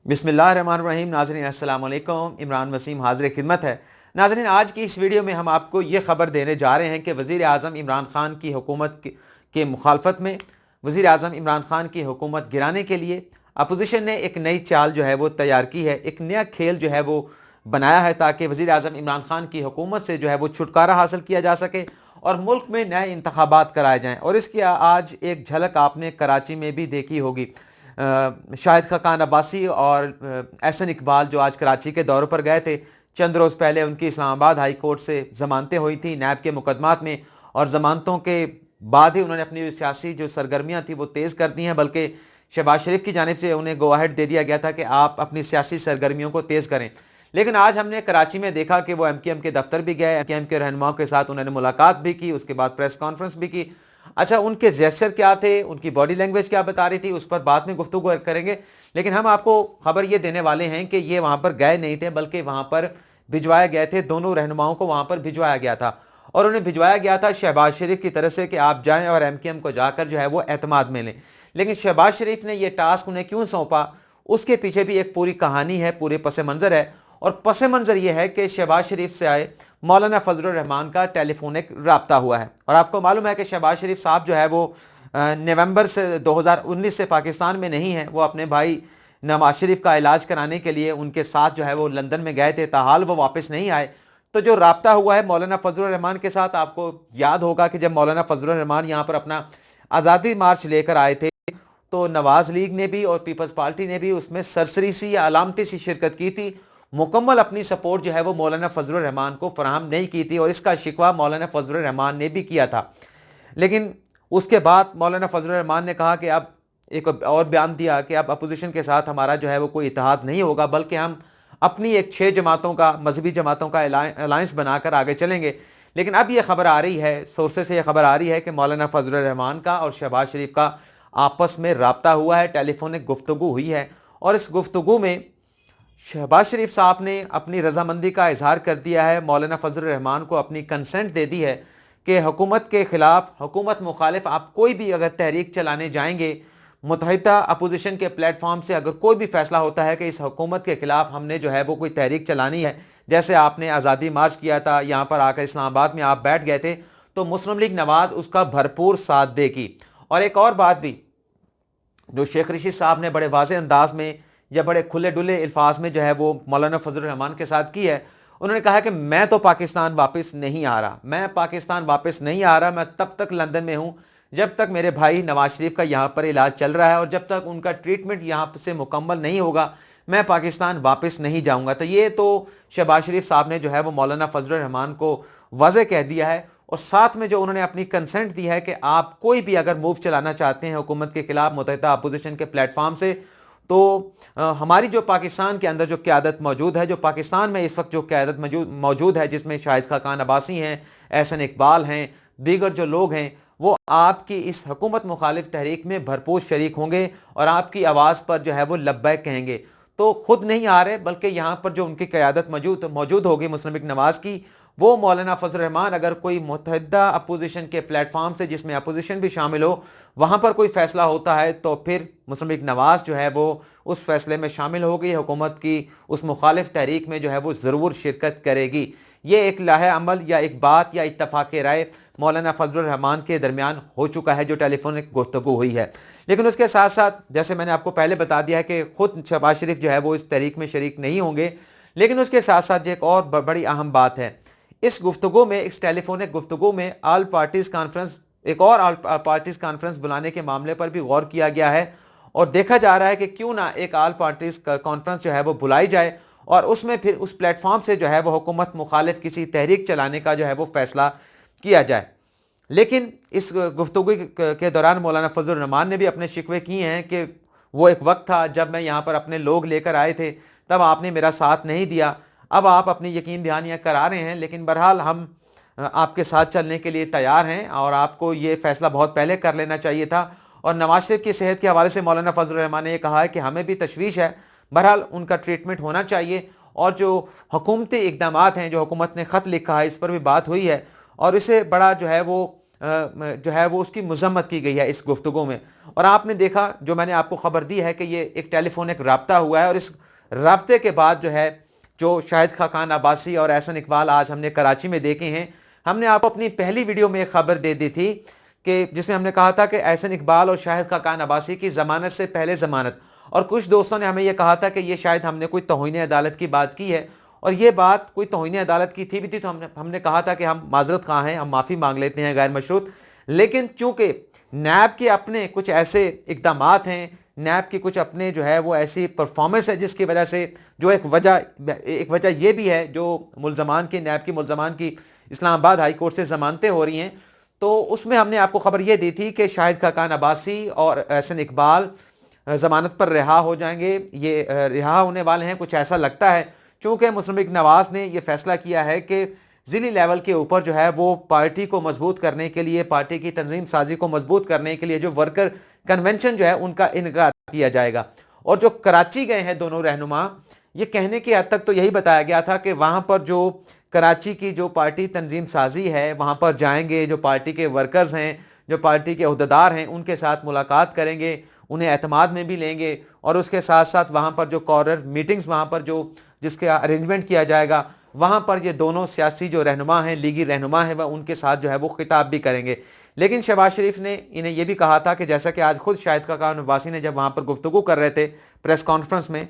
بسم اللہ الرحمن الرحیم۔ ناظرین السلام علیکم، عمران وسیم حاضر خدمت ہے۔ ناظرین آج کی اس ویڈیو میں ہم آپ کو یہ خبر دینے جا رہے ہیں کہ وزیر اعظم عمران خان کی حکومت کے مخالفت میں وزیر اعظم عمران خان کی حکومت گرانے کے لیے اپوزیشن نے ایک نئی چال جو ہے وہ تیار کی ہے، ایک نیا کھیل جو ہے وہ بنایا ہے تاکہ وزیر اعظم عمران خان کی حکومت سے جو ہے وہ چھٹکارا حاصل کیا جا سکے اور ملک میں نئے انتخابات کرائے جائیں۔ اور اس کی آج ایک جھلک آپ نے کراچی میں بھی دیکھی ہوگی۔ شاہد خاقان عباسی اور احسن اقبال جو آج کراچی کے دورے پر گئے تھے، چند روز پہلے ان کی اسلام آباد ہائی کورٹ سے ضمانتیں ہوئی تھیں نیب کے مقدمات میں، اور ضمانتوں کے بعد ہی انہوں نے اپنی سیاسی جو سرگرمیاں تھیں وہ تیز کر دی ہیں، بلکہ شہباز شریف کی جانب سے انہیں گو اہیڈ دے دیا گیا تھا کہ آپ اپنی سیاسی سرگرمیوں کو تیز کریں۔ لیکن آج ہم نے کراچی میں دیکھا کہ وہ ایم کیو ایم کے دفتر بھی گئے، ایم کیو ایم کے رہنماؤں کے ساتھ انہوں نے ملاقات بھی کی، اس کے بعد پریس کانفرنس بھی کی۔ اچھا، ان کے جیسچر کیا تھے، ان کی باڈی لینگویج کیا بتا رہی تھی، اس پر بعد میں گفتگو کریں گے۔ لیکن ہم آپ کو خبر یہ دینے والے ہیں کہ یہ وہاں پر گئے نہیں تھے، بلکہ وہاں پر بھجوائے گئے تھے، دونوں رہنماؤں کو وہاں پر بھجوایا گیا تھا، اور انہیں بھجوایا گیا تھا شہباز شریف کی طرف سے کہ آپ جائیں اور ایم کیو ایم کو جا کر جو ہے وہ اعتماد میں لیں۔ لیکن شہباز شریف نے یہ ٹاسک انہیں کیوں سونپا، اس کے پیچھے بھی ایک پوری کہانی ہے، پورے پس منظر ہے، اور پس منظر یہ ہے کہ شہباز شریف سے آئے مولانا فضل الرحمان کا ٹیلی فونک رابطہ ہوا ہے۔ اور آپ کو معلوم ہے کہ شہباز شریف صاحب جو ہے وہ نومبر سے 2019 سے پاکستان میں نہیں ہیں، وہ اپنے بھائی نواز شریف کا علاج کرانے کے لیے ان کے ساتھ جو ہے وہ لندن میں گئے تھے، تاحال وہ واپس نہیں آئے۔ تو جو رابطہ ہوا ہے مولانا فضل الرحمان کے ساتھ، آپ کو یاد ہوگا کہ جب مولانا فضل الرحمان یہاں پر اپنا آزادی مارچ لے کر آئے تھے تو نواز لیگ نے بھی اور پیپلز پارٹی نے بھی اس میں سرسری سی یا علامتی سی شرکت کی تھی، مکمل اپنی سپورٹ جو ہے وہ مولانا فضل الرحمان کو فراہم نہیں کی تھی، اور اس کا شکوہ مولانا فضل الرحمان نے بھی کیا تھا۔ لیکن اس کے بعد مولانا فضل الرحمان نے کہا کہ اب ایک اور بیان دیا کہ اب اپوزیشن کے ساتھ ہمارا جو ہے وہ کوئی اتحاد نہیں ہوگا، بلکہ ہم اپنی ایک 6 جماعتوں کا، مذہبی جماعتوں کا الائنس بنا کر آگے چلیں گے۔ لیکن اب یہ خبر آ رہی ہے، سورسز سے یہ خبر آ رہی ہے کہ مولانا فضل الرحمان کا اور شہباز شریف کا آپس میں رابطہ ہوا ہے، ٹیلی فونک گفتگو ہوئی ہے، اور اس گفتگو میں شہباز شریف صاحب نے اپنی رضامندی کا اظہار کر دیا ہے، مولانا فضل الرحمان کو اپنی کنسنٹ دے دی ہے کہ حکومت کے خلاف، حکومت مخالف آپ کوئی بھی اگر تحریک چلانے جائیں گے، متحدہ اپوزیشن کے پلیٹ فارم سے اگر کوئی بھی فیصلہ ہوتا ہے کہ اس حکومت کے خلاف ہم نے جو ہے وہ کوئی تحریک چلانی ہے، جیسے آپ نے آزادی مارچ کیا تھا، یہاں پر آ کر اسلام آباد میں آپ بیٹھ گئے تھے، تو مسلم لیگ نواز اس کا بھرپور ساتھ دے گی۔ اور ایک اور بات بھی جو شیخ رشید صاحب نے بڑے واضح انداز میں یا بڑے کھلے ڈلے الفاظ میں جو ہے وہ مولانا فضل الرحمان کے ساتھ کی ہے، انہوں نے کہا کہ میں تو پاکستان واپس نہیں آ رہا، میں پاکستان واپس نہیں آ رہا، میں تب تک لندن میں ہوں جب تک میرے بھائی نواز شریف کا یہاں پر علاج چل رہا ہے، اور جب تک ان کا ٹریٹمنٹ یہاں سے مکمل نہیں ہوگا میں پاکستان واپس نہیں جاؤں گا۔ تو یہ تو شہباز شریف صاحب نے جو ہے وہ مولانا فضل الرحمان کو واضح کہہ دیا ہے، اور ساتھ میں جو انہوں نے اپنی کنسنٹ دی ہے کہ آپ کوئی بھی اگر موو چلانا چاہتے ہیں حکومت کے خلاف متحدہ اپوزیشن کے پلیٹ فارم سے، تو ہماری جو پاکستان کے اندر جو قیادت موجود ہے، جو پاکستان میں اس وقت جو قیادت موجود ہے، جس میں شاہد خاقان عباسی ہیں، احسن اقبال ہیں، دیگر جو لوگ ہیں، وہ آپ کی اس حکومت مخالف تحریک میں بھرپور شریک ہوں گے اور آپ کی آواز پر جو ہے وہ لبیک کہیں گے۔ تو خود نہیں آ رہے، بلکہ یہاں پر جو ان کی قیادت موجود ہوگی مسلم لیگ نواز کی، وہ مولانا فضل الرحمان اگر کوئی متحدہ اپوزیشن کے پلیٹ فارم سے، جس میں اپوزیشن بھی شامل ہو، وہاں پر کوئی فیصلہ ہوتا ہے تو پھر مسلم لیگ نواز جو ہے وہ اس فیصلے میں شامل ہوگی، حکومت کی اس مخالف تحریک میں جو ہے وہ ضرور شرکت کرے گی۔ یہ ایک لاہ عمل یا ایک بات یا اتفاق رائے مولانا فضل الرحمان کے درمیان ہو چکا ہے، جو ٹیلی فونک گفتگو ہوئی ہے۔ لیکن اس کے ساتھ ساتھ جیسے میں نے آپ کو پہلے بتا دیا ہے کہ خود شہباز شریف جو ہے وہ اس تحریک میں شریک نہیں ہوں گے، لیکن اس کے ساتھ ساتھ ایک اور بڑی اہم بات ہے، اس گفتگو میں، اس ٹیلی فونک گفتگو میں آل پارٹیز کانفرنس، ایک اور آل پارٹیز کانفرنس بلانے کے معاملے پر بھی غور کیا گیا ہے، اور دیکھا جا رہا ہے کہ کیوں نہ ایک آل پارٹیز کانفرنس جو ہے وہ بلائی جائے، اور اس میں پھر اس پلیٹ فارم سے جو ہے وہ حکومت مخالف کسی تحریک چلانے کا جو ہے وہ فیصلہ کیا جائے۔ لیکن اس گفتگو کے دوران مولانا فضل الرحمان نے بھی اپنے شکوے کیے ہیں کہ وہ ایک وقت تھا جب میں یہاں پر اپنے لوگ لے کر آئے تھے، تب آپ نے میرا ساتھ نہیں دیا، اب آپ اپنی یقین دہانیاں کرا رہے ہیں، لیکن بہرحال ہم آپ کے ساتھ چلنے کے لیے تیار ہیں، اور آپ کو یہ فیصلہ بہت پہلے کر لینا چاہیے تھا۔ اور نواز شریف کی صحت کے حوالے سے مولانا فضل الرحمان نے یہ کہا ہے کہ ہمیں بھی تشویش ہے، بہرحال ان کا ٹریٹمنٹ ہونا چاہیے، اور جو حکومتی اقدامات ہیں، جو حکومت نے خط لکھا ہے، اس پر بھی بات ہوئی ہے، اور اسے بڑا جو ہے وہ جو ہے وہ اس کی مذمت کی گئی ہے اس گفتگو میں. اور آپ نے دیکھا جو میں نے آپ کو خبر دی ہے کہ یہ ایک ٹیلی فونک رابطہ ہوا ہے، اور اس رابطے کے بعد جو ہے جو شاہد خاقان عباسی اور احسن اقبال آج ہم نے کراچی میں دیکھے ہیں. ہم نے آپ کو اپنی پہلی ویڈیو میں ایک خبر دے دی تھی کہ جس میں ہم نے کہا تھا کہ احسن اقبال اور شاہد خاقان عباسی کی ضمانت سے پہلے ضمانت، اور کچھ دوستوں نے ہمیں یہ کہا تھا کہ یہ شاید ہم نے کوئی توہین عدالت کی بات کی ہے، اور یہ بات کوئی توہین عدالت کی تھی بھی تھی تو ہم نے کہا تھا کہ ہم معذرت خواہ ہیں، ہم معافی مانگ لیتے ہیں غیر مشروط. لیکن چونکہ نیب کے اپنے کچھ ایسے اقدامات ہیں، نیب کی کچھ اپنے جو ہے وہ ایسی پرفارمنس ہے جس کی وجہ سے جو ایک وجہ یہ بھی ہے جو ملزمان کی نیب کی ملزمان کی اسلام آباد ہائی کورٹ سے ضمانتیں ہو رہی ہیں، تو اس میں ہم نے آپ کو خبر یہ دی تھی کہ شاہد خاقان عباسی اور احسن اقبال ضمانت پر رہا ہو جائیں گے. یہ رہا ہونے والے ہیں کچھ ایسا لگتا ہے، چونکہ مسلم لیگ نواز نے یہ فیصلہ کیا ہے کہ ضلعی لیول کے اوپر جو ہے وہ پارٹی کو مضبوط کرنے کے لیے، پارٹی کی تنظیم سازی کو مضبوط کرنے کے لیے جو ورکر کنونشن جو ہے ان کا انعقاد کیا جائے گا. اور جو کراچی گئے ہیں دونوں رہنما، یہ کہنے کی حد تک تو یہی بتایا گیا تھا کہ وہاں پر جو کراچی کی جو پارٹی تنظیم سازی ہے وہاں پر جائیں گے، جو پارٹی کے ورکرز ہیں، جو پارٹی کے عہدیدار ہیں، ان کے ساتھ ملاقات کریں گے، انہیں اعتماد میں بھی لیں گے، اور اس کے ساتھ ساتھ وہاں پر جو کارنر میٹنگز وہاں پر جو جس کا ارینجمنٹ کیا جائے گا وہاں پر یہ دونوں سیاسی جو رہنما ہیں، لیگی رہنما ہیں، وہ ان کے ساتھ جو ہے وہ خطاب بھی کریں گے. لیکن شہباز شریف نے انہیں یہ بھی کہا تھا کہ جیسا کہ آج خود شاہد خاقان عباسی نے جب وہاں پر گفتگو کر رہے تھے پریس کانفرنس میں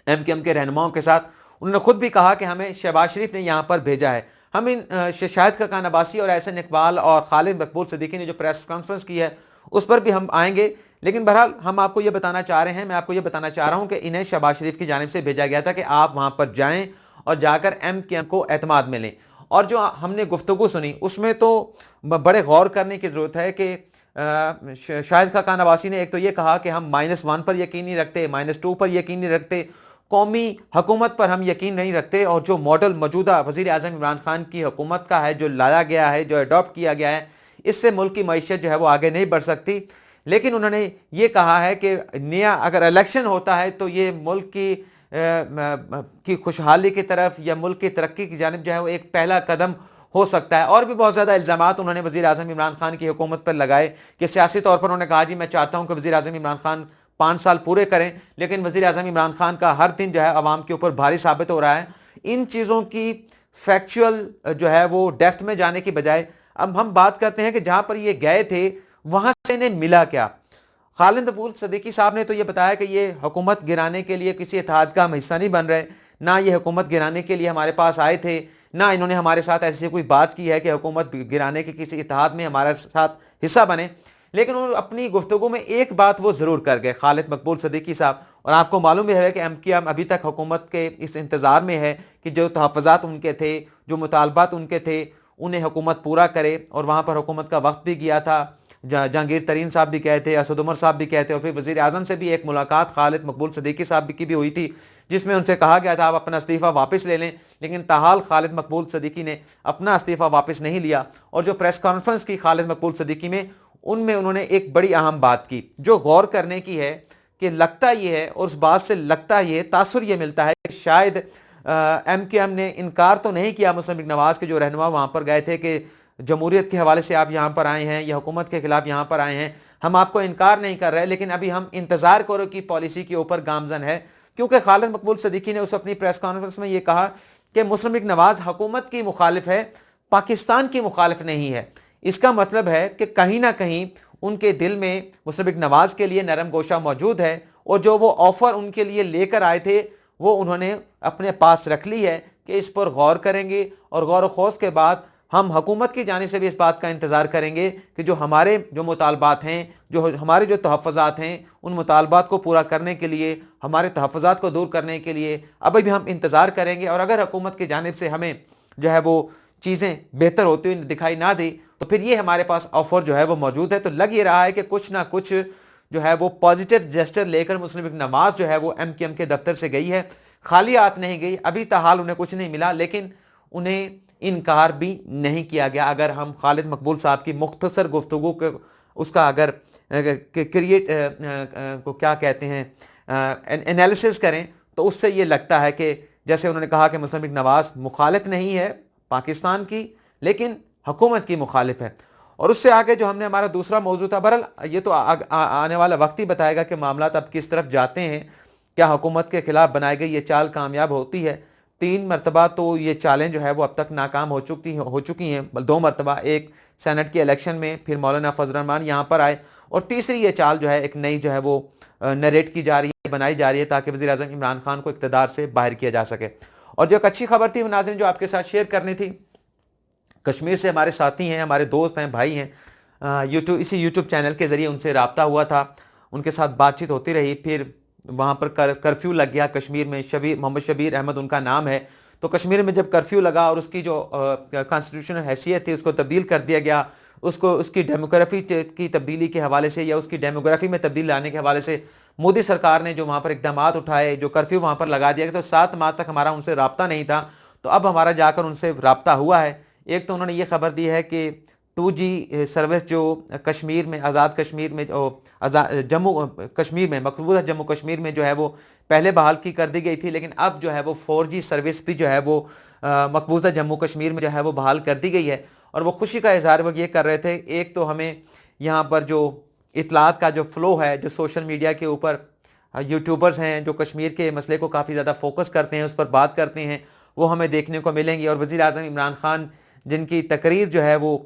ایم کیو ایم کے رہنماؤں کے ساتھ، انہوں نے خود بھی کہا کہ ہمیں شہباز شریف نے یہاں پر بھیجا ہے. ہم شاہد خاقان عباسی اور احسن اقبال اور خالد مقبول صدیقی نے جو پریس کانفرنس کی ہے اس پر بھی ہم آئیں گے. لیکن بہرحال ہم آپ کو یہ بتانا چاہ رہے ہیں، میں آپ کو یہ بتانا چاہ رہا ہوں کہ انہیں شہباز شریف کی جانب سے بھیجا گیا تھا کہ آپ وہاں پر جائیں اور جا کر ایم کیو ایم کو اعتماد میں لیں. اور جو ہم نے گفتگو سنی اس میں تو بڑے غور کرنے کی ضرورت ہے کہ شاہد خاقان عباسی نے ایک تو یہ کہا کہ ہم -1 پر یقین نہیں رکھتے، -2 پر یقین نہیں رکھتے، قومی حکومت پر ہم یقین نہیں رکھتے، اور جو ماڈل موجودہ وزیر اعظم عمران خان کی حکومت کا ہے، جو لایا گیا ہے، جو اڈاپٹ کیا گیا ہے، اس سے ملک کی معیشت جو ہے وہ آگے نہیں بڑھ سکتی. لیکن انہوں نے یہ کہا ہے کہ نیا اگر الیکشن ہوتا ہے تو یہ ملک کی خوشحالی کی طرف یا ملک کی ترقی کی جانب جو ہے وہ ایک پہلا قدم ہو سکتا ہے. اور بھی بہت زیادہ الزامات انہوں نے وزیر اعظم عمران خان کی حکومت پر لگائے کہ سیاسی طور پر انہوں نے کہا جی میں چاہتا ہوں کہ وزیر اعظم عمران خان 5 سال پورے کریں، لیکن وزیر اعظم عمران خان کا ہر دن جو ہے عوام کے اوپر بھاری ثابت ہو رہا ہے. ان چیزوں کی فیکچول جو ہے وہ ڈیپتھ میں جانے کی بجائے اب ہم بات کرتے ہیں کہ جہاں پر یہ گئے تھے وہاں سے انہیں ملا کیا. خالد مقبول صدیقی صاحب نے تو یہ بتایا کہ یہ حکومت گرانے کے لیے کسی اتحاد کا ہم حصہ نہیں بن رہے، نہ یہ حکومت گرانے کے لیے ہمارے پاس آئے تھے، نہ انہوں نے ہمارے ساتھ ایسی کوئی بات کی ہے کہ حکومت گرانے کے کسی اتحاد میں ہمارے ساتھ حصہ بنے. لیکن انہوں نے اپنی گفتگو میں ایک بات وہ ضرور کر گئے خالد مقبول صدیقی صاحب، اور آپ کو معلوم ہے کہ ایم کیو ایم ابھی تک حکومت کے اس انتظار میں ہے کہ جو تحفظات ان کے تھے، جو مطالبات ان کے تھے، انہیں حکومت پورا کرے. اور وہاں پر حکومت کا وقت بھی گیا تھا، جہانگیر ترین صاحب بھی کہے تھے، اسد عمر صاحب بھی کہے تھے، اور پھر وزیر اعظم سے بھی ایک ملاقات خالد مقبول صدیقی صاحب کی بھی ہوئی تھی جس میں ان سے کہا گیا تھا آپ اپنا استعفیٰ واپس لے لیں. لیکن تاحال خالد مقبول صدیقی نے اپنا استعفیٰ واپس نہیں لیا. اور جو پریس کانفرنس کی خالد مقبول صدیقی میں، ان میں انہوں نے ایک بڑی اہم بات کی جو غور کرنے کی ہے کہ لگتا یہ ہے، اور اس بات سے لگتا یہ تاثر یہ ملتا ہے کہ شاید ایم کیو ایم نے انکار تو نہیں کیا مسلم لیگ نواز کے جو رہنما وہاں پر گئے تھے کہ جمہوریت کے حوالے سے آپ یہاں پر آئے ہیں یا حکومت کے خلاف یہاں پر آئے ہیں، ہم آپ کو انکار نہیں کر رہے، لیکن ابھی ہم انتظار کرو کی پالیسی کے اوپر گامزن ہے. کیونکہ خالد مقبول صدیقی نے اس اپنی پریس کانفرنس میں یہ کہا کہ مسلم لیگ نواز حکومت کی مخالف ہے، پاکستان کی مخالف نہیں ہے. اس کا مطلب ہے کہ کہیں نہ کہیں ان کے دل میں مسلم لیگ نواز کے لیے نرم گوشہ موجود ہے، اور جو وہ آفر ان کے لیے لے کر آئے تھے وہ انہوں نے اپنے پاس رکھ لی ہے کہ اس پر غور کریں گے، اور غور و خوض کے بعد ہم حکومت کی جانب سے بھی اس بات کا انتظار کریں گے کہ جو ہمارے جو مطالبات ہیں، جو ہمارے جو تحفظات ہیں، ان مطالبات کو پورا کرنے کے لیے، ہمارے تحفظات کو دور کرنے کے لیے ابھی بھی ہم انتظار کریں گے. اور اگر حکومت کی جانب سے ہمیں جو ہے وہ چیزیں بہتر ہوتی ہوئی دکھائی نہ دی تو پھر یہ ہمارے پاس آفر جو ہے وہ موجود ہے. تو لگ یہ رہا ہے کہ کچھ نہ کچھ جو ہے وہ پازیٹیو جیسچر لے کر مسلم لیگ نواز جو ہے وہ ایم کیو ایم کے دفتر سے گئی ہے. خالی ہاتھ نہیں گئی، ابھی تاحال انہیں کچھ نہیں ملا، لیکن انہیں انکار بھی نہیں کیا گیا. اگر ہم خالد مقبول صاحب کی مختصر گفتگو کے اس کا اگر کریٹ کو کیا کہتے ہیں انالیسس کریں تو اس سے یہ لگتا ہے کہ جیسے انہوں نے کہا کہ مسلم لیگ نواز مخالف نہیں ہے پاکستان کی، لیکن حکومت کی مخالف ہے. اور اس سے آگے جو ہم نے ہمارا دوسرا موضوع تھا، بہرحال یہ تو آنے والا وقت ہی بتائے گا کہ معاملات اب کس طرف جاتے ہیں، کیا حکومت کے خلاف بنائی گئی یہ چال کامیاب ہوتی ہے۔ 3 مرتبہ تو یہ چالیں جو ہے وہ اب تک ناکام ہو چکی ہیں، 2 مرتبہ، ایک سینٹ کے الیکشن میں، پھر مولانا فضل الرحمان یہاں پر آئے، اور تیسری یہ چال جو ہے ایک نئی جو ہے وہ نریٹ کی جا رہی ہے، بنائی جا رہی ہے تاکہ وزیر اعظم عمران خان کو اقتدار سے باہر کیا جا سکے۔ اور جو ایک اچھی خبر تھی ناظرین جو آپ کے ساتھ شیئر کرنی تھی، کشمیر سے ہمارے ساتھی ہیں، ہمارے دوست ہیں، بھائی ہیں، اسی یوٹیوب چینل کے ذریعے ان سے رابطہ ہوا تھا، ان کے ساتھ بات چیت ہوتی رہی، پھر وہاں پر کرفیو لگ گیا کشمیر میں، محمد شبیر احمد ان کا نام ہے، تو کشمیر میں جب کرفیو لگا اور اس کی جو کانسٹیٹیوشنل حیثیت تھی اس کو تبدیل کر دیا گیا، اس کی ڈیموگرافی کی تبدیلی کے حوالے سے یا اس کی ڈیموگرافی میں تبدیل لانے کے حوالے سے مودی سرکار نے جو وہاں پر اقدامات اٹھائے، جو کرفیو وہاں پر لگا دیا گیا، تو 7 ماہ تک ہمارا ان سے رابطہ نہیں تھا، تو اب ہمارا جا کر ان سے رابطہ ہوا ہے۔ ایک تو انہوں نے یہ خبر دی ہے کہ 2G سروس جو کشمیر میں، آزاد کشمیر میں، جموں کشمیر میں، مقبوضہ جموں کشمیر میں جو ہے وہ پہلے بحال کر دی گئی تھی، لیکن اب جو ہے وہ 4G سروس بھی جو ہے وہ مقبوضہ جموں کشمیر میں جو ہے وہ بحال کر دی گئی ہے، اور وہ خوشی کا اظہار وہ یہ کر رہے تھے۔ ایک تو ہمیں یہاں پر جو اطلاعات کا جو فلو ہے، جو سوشل میڈیا کے اوپر یوٹیوبرز ہیں جو کشمیر کے مسئلے کو کافی زیادہ فوکس کرتے ہیں، اس پر بات کرتے ہیں، وہ ہمیں دیکھنے کو ملیں گی، اور وزیر اعظم عمران خان جن کی تقریر جو ہے وہ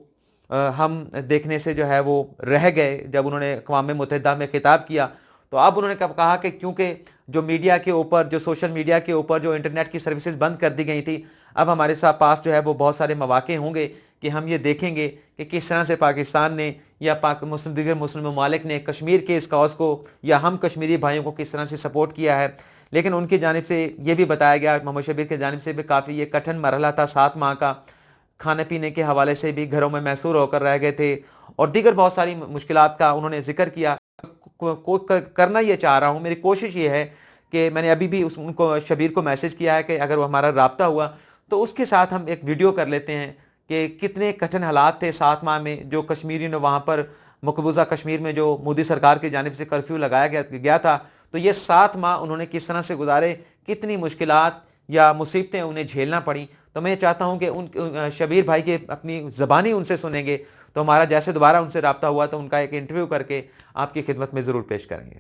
ہم دیکھنے سے جو ہے وہ رہ گئے جب انہوں نے اقوام متحدہ میں خطاب کیا، تو اب انہوں نے کہا کہ کیونکہ جو میڈیا کے اوپر، جو سوشل میڈیا کے اوپر جو انٹرنیٹ کی سروسز بند کر دی گئی تھی، اب ہمارے ساتھ پاس جو ہے وہ بہت سارے مواقع ہوں گے کہ ہم یہ دیکھیں گے کہ کس طرح سے پاکستان نے یا دیگر مسلم ممالک نے کشمیر کے اس کاز کو یا ہم کشمیری بھائیوں کو کس طرح سے سپورٹ کیا ہے۔ لیکن ان کی جانب سے یہ بھی بتایا گیا، محمد شبیر کی جانب سے بھی کافی یہ کٹھن مرحلہ تھا، 7 ماہ کا، کھانے پینے کے حوالے سے بھی گھروں میں محصور ہو کر رہ گئے تھے، اور دیگر بہت ساری مشکلات کا انہوں نے ذکر کیا۔ کرنا یہ چاہ رہا ہوں، میری کوشش یہ ہے کہ میں نے ابھی بھی ان کو شبیر کو میسج کیا ہے کہ اگر وہ ہمارا رابطہ ہوا تو اس کے ساتھ ہم ایک ویڈیو کر لیتے ہیں کہ کتنے کٹھن حالات تھے 7 ماہ میں، جو کشمیریوں نے وہاں پر مقبوضہ کشمیر میں جو مودی سرکار کی جانب سے کرفیو لگایا گیا تھا، تو یہ 7 ماہ انہوں نے کس طرح سے گزارے، کتنی مشکلات یا مصیبتیں انہیں جھیلنا پڑیں۔ تو میں چاہتا ہوں کہ ان شبیر بھائی کے اپنی زبانی ان سے سنیں گے، تو ہمارا جیسے دوبارہ ان سے رابطہ ہوا تو ان کا ایک انٹرویو کر کے آپ کی خدمت میں ضرور پیش کریں گے۔